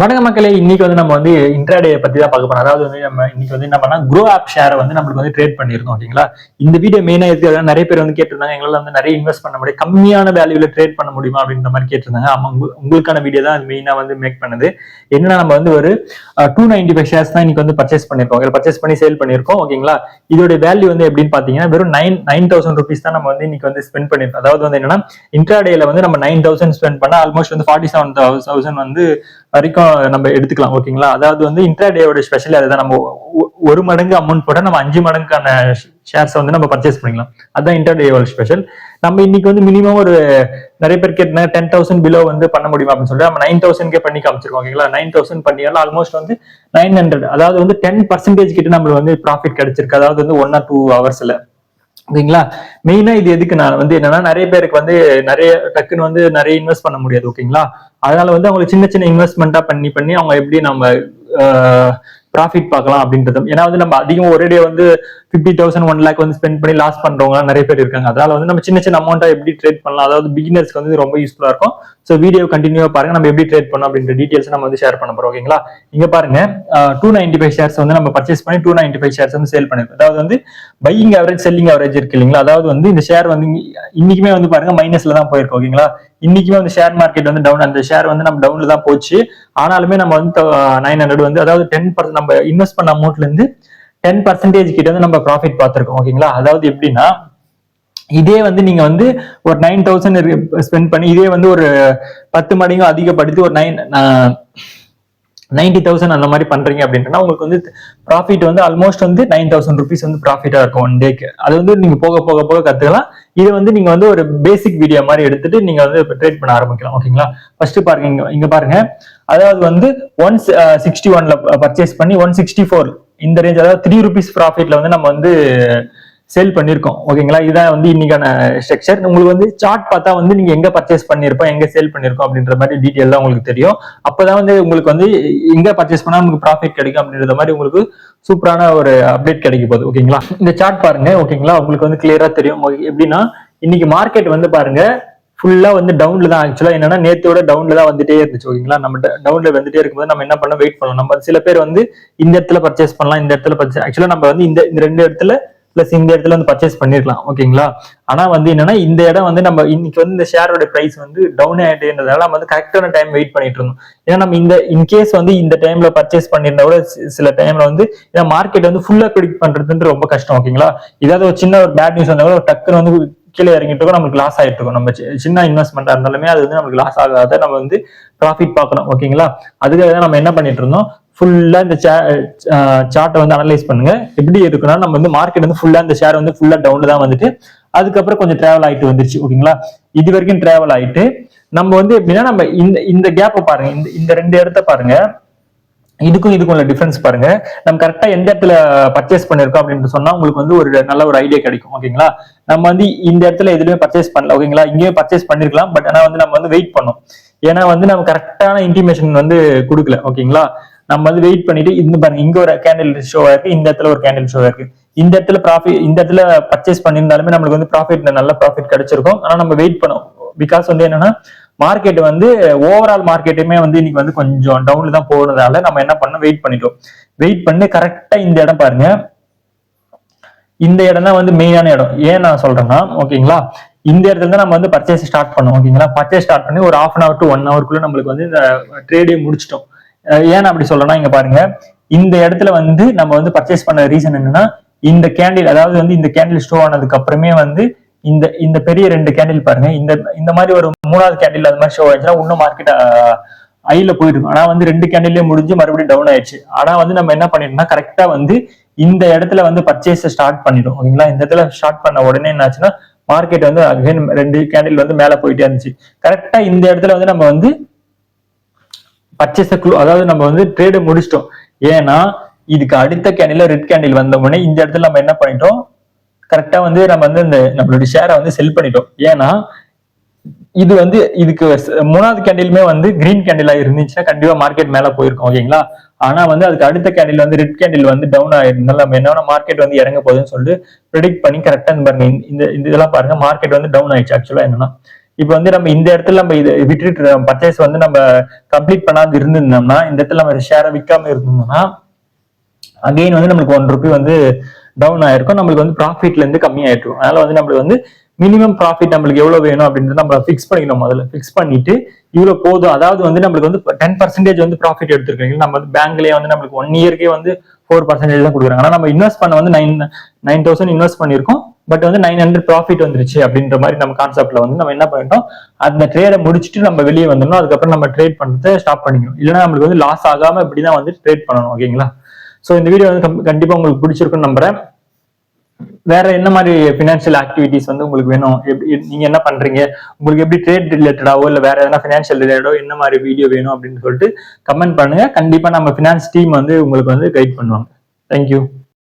வணக்க மக்களே, இன்னைக்கு வந்து நம்ம வந்து இன்ட்ராடே பத்தி தான் பார்க்க போறோம். அதாவது வந்து நம்ம இன்னைக்கு வந்து என்ன பண்ணா க்ரோ ஆப் ஷேரை வந்து நம்மளுக்கு வந்து ட்ரேட் பண்ணிருக்கோம். ஓகேங்களா? இந்த வீடியோ மெயினா இருக்கு. நிறைய பேர் வந்து கேட்டிருந்தாங்க, எங்களால வந்து நிறைய இன்வெஸ்ட் பண்ண முடியும், கம்மியான வேல்யூல ட்ரேட் பண்ண முடியுமா அப்படின்ற மாதிரி கேட்டிருந்தாங்க. ஆமா, உங்களுக்கான வீடியோ தான் மெயினா வந்து மேக் பண்ணுது. என்னன்னா, நம்ம வந்து ஒரு 295 ஷேர்ஸ் தான் இன்னைக்கு வந்து பர்ச்சேஸ் பண்ணிருக்கோம். பர்ச்சேஸ் பண்ணி சேல் பண்ணிருக்கோம். ஓகேங்களா? இதோட வேல்யூ வந்து எப்படின்னு பாத்தீங்கன்னா வெறும் 9,000 ருபீஸ் தான் நம்ம வந்து இன்னைக்கு வந்து ஸ்பெண்ட் பண்ணிருக்கோம். அதாவது வந்து என்னன்னா, இன்ட்ராடேல வந்து நம்ம 9,000 ஸ்பெண்ட் பண்ணா ஆல்மோஸ்ட் வந்து 47,000 வந்து வரைக்கும் நம்ம எடுத்துக்கலாம். ஓகேங்களா? அதாவது வந்து இன்ட்ராடேயோட ஸ்பெஷல் அதுதான். நம்ம ஒரு மடங்கு அமௌண்ட் போட்டா நம்ம 5 மடங்கான ஷேர்ஸ் வந்து நம்ம பர்ச்சேஸ் பண்ணிக்கலாம். அதுதான் இன்ட்ராடேயோட ஸ்பெஷல். நம்ம இன்னைக்கு வந்து மினிமம் ஒரு நிறைய பேர் கேட்டாங்க 10,000 பிலோ வந்து பண்ண முடியுமா அப்படின்னு சொல்லிட்டு நம்ம 9,000 பண்ணி காமிச்சிருக்கோம். ஓகேங்களா? 9,000 பண்ணியாலும் ஆல்மோஸ்ட் வந்து 900, அதாவது வந்து 10% கிட்ட நம்மளுக்கு வந்து ப்ராஃபிட் கிடைச்சிருக்கு. அதாவது வந்து 1 or 2 ஹவர்ஸ்ல. ஓகேங்களா? மெயினா இது எதுக்கு நான் வந்து என்னன்னா, நிறைய பேருக்கு வந்து நிறைய டக்குன்னு வந்து நிறைய இன்வெஸ்ட் பண்ண முடியாது. ஓகேங்களா? அதனால வந்து அவங்களுக்கு சின்ன சின்ன இன்வெஸ்ட்மெண்டா பண்ணி அவங்க எப்படி நம்ம ப்ராஃபிட் பார்க்கலாம் அப்படின்றது. ஏன்னா வந்து நம்ம அதிகம் ஒரே வந்து 50,000 1 lakh வந்து ஸ்பெண்ட் பண்ணி லாஸ் பண்றவங்க நிறைய பேர் இருக்காங்க. அதனால வந்து நம்ம சின்ன சின்ன அமௌண்ட்டா எப்படி ட்ரேட் பண்ணலாம், அதாவது பிகினர்ஸ்க்கு வந்து ரொம்ப யூஸ்ஃபுல்லா இருக்கும். ஸோ வீடியோ கண்டினியூவா பாருங்க, நம்ம எப்படி ட்ரேட் பண்ணோம் அப்படின்ற டீடைல்ஸ் நம்ம வந்து ஷேர் பண்ண போறோம். ஓகேங்களா? இங்க பாருங்க, 295 ஷேர்ஸ் வந்து நம்ம பர்ச்சேஸ் பண்ணி 295 ஷேர்ஸ் வந்து சேல் பண்ணிருக்கோம். அதாவது வந்து பையிங் ஆவரேஜ் செல்லிங் ஆவரேஜ் இருக்கு இல்லைங்களா? அதாவது வந்து இந்த ஷேர் வந்து இன்னைக்குமே வந்து பாருங்க மைனஸ்ல தான் போயிருக்கு. ஓகேங்களா? இன்னைக்குமே வந்து ஷேர் மார்க்கெட் வந்து டவுன், அந்த ஷேர் வந்து நம்ம டவுன்ல தான் போச்சு. ஆனாலுமே நம்ம வந்து 900 வந்து, அதாவது 10% நம்ம இன்வெஸ்ட் பண்ண அமௌண்ட்ல இருந்து 10% கிட்ட வந்து நம்ம ப்ராஃபிட் பார்த்திருக்கோம். ஓகேங்களா? அதாவது எப்படின்னா, இதே வந்து நீங்க வந்து ஒரு 9,000 ஸ்பெண்ட் பண்ணி இதே வந்து ஒரு 10 மடங்கு அதிகப்படுத்தி ஒரு 90,000 அந்த மாதிரி பண்றீங்க அப்படின்னா உங்களுக்கு வந்து ப்ராஃபிட் வந்து ஆல்மோஸ்ட் வந்து 9,000 ருபீஸ் வந்து ப்ராஃபிட்டா இருக்கும் ஒன் டேக்கு. அது வந்து நீங்க போக போக போக கத்துக்கலாம். இது வந்து நீங்க வந்து ஒரு பேசிக் வீடியோ மாதிரி எடுத்துட்டு நீங்க வந்து ட்ரேட் பண்ண ஆரம்பிக்கலாம். ஓகேங்களா? ஃபர்ஸ்ட் பாருங்க, இங்க பாருங்க. அதாவது வந்து 161ல பர்ச்சேஸ் பண்ணி 164 இந்த ரேஞ்ச், அதாவது 3 ருபீஸ் ப்ராஃபிட்ல வந்து நம்ம வந்து சேல் பண்ணிருக்கோம். ஓகேங்களா? இதுதான் வந்து இன்னைக்கான ஸ்ட்ரக்சர். உங்களுக்கு வந்து சார்ட் பார்த்தா வந்து நீங்க எங்க பர்ச்சேஸ் பண்ணிருப்போம், எங்க சேல் பண்ணிருக்கோம் அப்படின்ற மாதிரி டீடைல் தான் உங்களுக்கு தெரியும். அப்பதான் வந்து உங்களுக்கு வந்து எங்க பர்ச்சேஸ் பண்ணா உங்களுக்கு ப்ராஃபிட் கிடைக்கும் அப்படின்ற மாதிரி உங்களுக்கு சூப்பரான ஒரு அப்டேட் கிடைக்க போகுது. ஓகேங்களா? இந்த சார்ட் பாருங்க. ஓகேங்களா? உங்களுக்கு வந்து கிளியரா தெரியும். எப்படின்னா, இன்னைக்கு மார்க்கெட் வந்து பாருங்க ஃபுல்லா வந்து டவுன்ல தான். ஆக்சுவலா என்னன்னா, நேத்தோட டவுன்ல தான் வந்துட்டே இருந்துச்சு. ஓகேங்களா? நம்ம டவுன்ல வந்துட்டே இருக்கும்போது நம்ம என்ன பண்ண வெயிட் பண்ணணும். நம்ம சில பேர் வந்து இந்த இடத்துல பர்ச்சேஸ் பண்ணலாம், இந்த இடத்துல பர்ச்சேஸ், ஆக்சுவலா நம்ம வந்து இந்த ரெண்டு இடத்துல பிளஸ் இந்த இடத்துல வந்து பர்ச்சேஸ் பண்ணிருக்கலாம். ஓகேங்களா? ஆனா வந்து என்னன்னா, இந்த இடம் வந்து நம்ம இன்னைக்கு வந்து இந்த ஷேரோட பிரைஸ் வந்து டவுன் ஆயிட்டேன்றதால நம்ம வந்து கரெக்டான டைம் வெயிட் பண்ணிட்டு இருந்தோம். ஏன்னா நம்ம இந்த இன்கேஸ் வந்து இந்த டைம்ல பர்ச்சேஸ் பண்ணிருந்தா கூட சில டைம்ல வந்து ஏன்னா மார்க்கெட் வந்து ஃபுல்லா ப்ரிடிக்ட் பண்றதுன்றது ரொம்ப கஷ்டம். ஓகேங்களா? ஏதாவது ஒரு சின்ன ஒரு பேட் நியூஸ் வந்தா கூட டக்குன்னு வந்து கீழே இறங்கிட்டு இருக்கும், நமக்கு லாஸ் ஆயிட்டு இருக்கும். நம்ம சின்ன இன்வெஸ்ட்மெண்டா இருந்தாலுமே அது வந்து நமக்கு லாஸ் ஆகாத நம்ம வந்து ப்ராஃபிட் பார்க்கணும். ஓகேங்களா? அதுக்காக தான் நம்ம என்ன பண்ணிட்டு இருந்தோம், ஃபுல்லா இந்த சார்ட்டை வந்து அனலைஸ் பண்ணுங்க. எப்படி இருக்குன்னா, நம்ம வந்து மார்க்கெட் வந்து ஃபுல்லா இந்த ஷேர் வந்து ஃபுல்லா டவுன்ல தான் வந்துட்டு அதுக்கப்புறம் கொஞ்சம் டிராவல் ஆயிட்டு வந்துருச்சு. ஓகேங்களா? இது வரைக்கும் டிராவல் ஆயிட்டு நம்ம வந்து எப்படின்னா, நம்ம இந்த கேப்பை பாருங்க, இந்த ரெண்டு இடத்த பாருங்க, இதுக்கும் உள்ள டிஃபரன்ஸ் பாருங்க. நம்ம கரெக்டா எந்த இடத்துல பர்ச்சேஸ் பண்ணிருக்கோம் அப்படின்னு சொன்னா உங்களுக்கு வந்து ஒரு நல்ல ஒரு ஐடியா கிடைக்கும். ஓகேங்களா? நம்ம வந்து இந்த இடத்துல எதுவுமே பர்ச்சேஸ் பண்ணல. ஓகேங்களா? இங்கேயும் பர்ச்சேஸ் பண்ணிருக்கலாம், பட் ஆனா வந்து நம்ம வந்து வெயிட் பண்ணோம். ஏன்னா வந்து நம்ம கரெக்டான இன்டிமேஷன் வந்து கொடுக்கல. ஓகேங்களா? நம்ம வந்து வெயிட் பண்ணிட்டு இந்த பாருங்க, இங்க ஒரு கேண்டில் ஷோ இருக்கு, இந்த இடத்துல ஒரு கேண்டில் ஷோ இருக்கு. இந்த இடத்துல ப்ராஃபிட், இந்த இடத்துல பர்ச்சேஸ் பண்ணியிருந்தாலுமே நம்மளுக்கு வந்து ப்ராஃபிட், நல்ல ப்ராஃபிட் கிடைச்சிருக்கும். ஆனா நம்ம வெயிட் பண்ணோம். பிகாஸ் வந்து என்னன்னா, மார்க்கெட் வந்து ஓவரால் மார்க்கெட்டுமே வந்து இன்னைக்கு வந்து கொஞ்சம் டவுன்ல தான் போறதால நம்ம என்ன பண்ணோம், வெயிட் பண்ணிட்டோம். வெயிட் பண்ணி கரெக்டா இந்த இடம் பாருங்க, இந்த இடம் தான் வந்து மெயினான இடம். ஏன் நான் சொல்றேன்னா, ஓகேங்களா, இந்த இடத்துல தான் நம்ம வந்து பர்ச்சேஸ் ஸ்டார்ட் பண்ணோம். ஓகேங்களா? பர்ச்சேஸ் ஸ்டார்ட் பண்ணி ஒரு 1/2 hour to 1 hourக்குள்ள நம்மளுக்கு வந்து இந்த ட்ரேடே முடிச்சிட்டோம். ஏன் அப்படி சொல்லணும்னா, இங்க பாருங்க, இந்த இடத்துல வந்து நம்ம வந்து பர்ச்சேஸ் பண்ண ரீசன் என்னன்னா, இந்த கேண்டில், அதாவது வந்து இந்த கேண்டில் ஸ்டோ ஆனதுக்கு அப்புறமே வந்து இந்த பெரிய 2 கேண்டில் பாருங்க, இந்த மாதிரி ஒரு 3வது கேண்டில் அது மாதிரி ஷோ ஆயிடுச்சுன்னா இன்னும் மார்க்கெட் ஐல போயிடும். ஆனா வந்து 2 கேண்டிலே முடிஞ்சு மறுபடியும் டவுன் ஆயிடுச்சு. ஆனா வந்து நம்ம என்ன பண்ணிட்டோம்னா, கரெக்டா வந்து இந்த இடத்துல வந்து பர்ச்சேஸ் ஸ்டார்ட் பண்ணிடும். ஓகேங்களா? இந்த இடத்துல ஸ்டார்ட் பண்ண உடனே என்ன ஆச்சுன்னா, மார்க்கெட் வந்து அகைன் 2 கேண்டில் வந்து மேல போயிட்டே இருந்துச்சு. கரெக்டா இந்த இடத்துல வந்து நம்ம வந்து பர்ச்சேஸ், அதாவது நம்ம வந்து ட்ரேடு முடிச்சிட்டோம். ஏன்னா இதுக்கு அடுத்த கேண்டில் ரெட் கேண்டில் வந்த உடனே இந்த இடத்துல நம்ம என்ன பண்ணிட்டோம், கரெக்டா வந்து நம்ம வந்து இந்த நம்மளுடைய ஷேரை வந்து செல் பண்ணிட்டோம். ஏன்னா இது வந்து இதுக்கு 3வது கேண்டிலுமே வந்து கிரீன் கேண்டிலா இருந்துச்சுன்னா கண்டிப்பா மார்க்கெட் மேல போயிருக்கும். ஓகேங்களா? ஆனா வந்து அதுக்கு அடுத்த கேண்டில் வந்து ரெட் கேண்டில் வந்து டவுன் ஆயிருந்தாலும் நம்ம என்ன மார்க்கெட் வந்து இறங்க போகுதுன்னு சொல்லிட்டு ப்ரெடிக்ட் பண்ணி கரெக்டா பாருங்க, இந்த இதெல்லாம் பாருங்க, மார்க்கெட் வந்து டவுன் ஆயிடுச்சு. ஆக்சுவலா என்னன்னா, இப்போ வந்து நம்ம இந்த இடத்துல நம்ம இதை விட்டுட்டு பர்ச்சேஸ் வந்து நம்ம கம்ப்ளீட் பண்ணாது இருந்திருந்தோம்னா, இந்த இடத்துல நம்ம ஷேரை விற்காம இருந்தோம்னா அகைன் வந்து நம்மளுக்கு ₹1 வந்து டவுன் ஆயிருக்கும். நம்மளுக்கு வந்து ப்ராஃபிட்ல இருந்து கம்மியாயிடும். அதனால வந்து நம்மளுக்கு வந்து மினிமம் ப்ராஃபிட் நம்மளுக்கு எவ்வளவு வேணும் அப்படின்றத நம்ம ஃபிக்ஸ் பண்ணிக்கணும். முதல்ல ஃபிக்ஸ் பண்ணிட்டு இவ்வளவு போதும், அதாவது வந்து நம்மளுக்கு வந்து 10% வந்து ப்ராஃபிட் எடுத்துருக்கீங்க. நம்ம வந்து பேங்க்லயே வந்து நம்மளுக்கு 1 இயர்க்கே வந்து 4% தான் கொடுக்குறாங்க. ஆனா நம்ம இன்வெஸ்ட் பண்ண வந்து 9,000 இன்வெஸ்ட் பண்ணிருக்கோம். பட் வந்து 900 ப்ராஃபிட் வந்துருச்சு அப்படின்ற மாதிரி நம்ம கான்செப்ட்ல வந்து நம்ம என்ன பண்ணிட்டோம், அந்த ட்ரேடை முடிச்சுட்டு நம்ம வெளியே வந்துடணும். அதுக்கப்புறம் நம்ம ட்ரேட் பண்றதை ஸ்டாப் பண்ணிக்கணும். இல்லைன்னா நம்மளுக்கு வந்து லாஸ் ஆகாம இப்படிதான் வந்து ட்ரேட் பண்ணணும். ஓகேங்களா? சோ இந்த வீடியோ வந்து கண்டிப்பா உங்களுக்கு பிடிச்சிருக்குன்னு நம்புறேன். வேற என்ன மாதிரி பினான்சியல் ஆக்டிவிட்டிஸ் வந்து உங்களுக்கு வேணும், நீங்க என்ன பண்றீங்க, உங்களுக்கு எப்படி ட்ரேட் ரிலேட்டடாவோ இல்ல வேற எதனா பினான்சியல் ரிலேட்டடோ என்ன மாதிரி வீடியோ வேணும் அப்படின்னு சொல்லிட்டு கமெண்ட் பண்ணுங்க. கண்டிப்பா நம்ம பினான்ஸ் டீம் வந்து உங்களுக்கு வந்து கைட் பண்ணுவாங்க. தேங்க்யூ.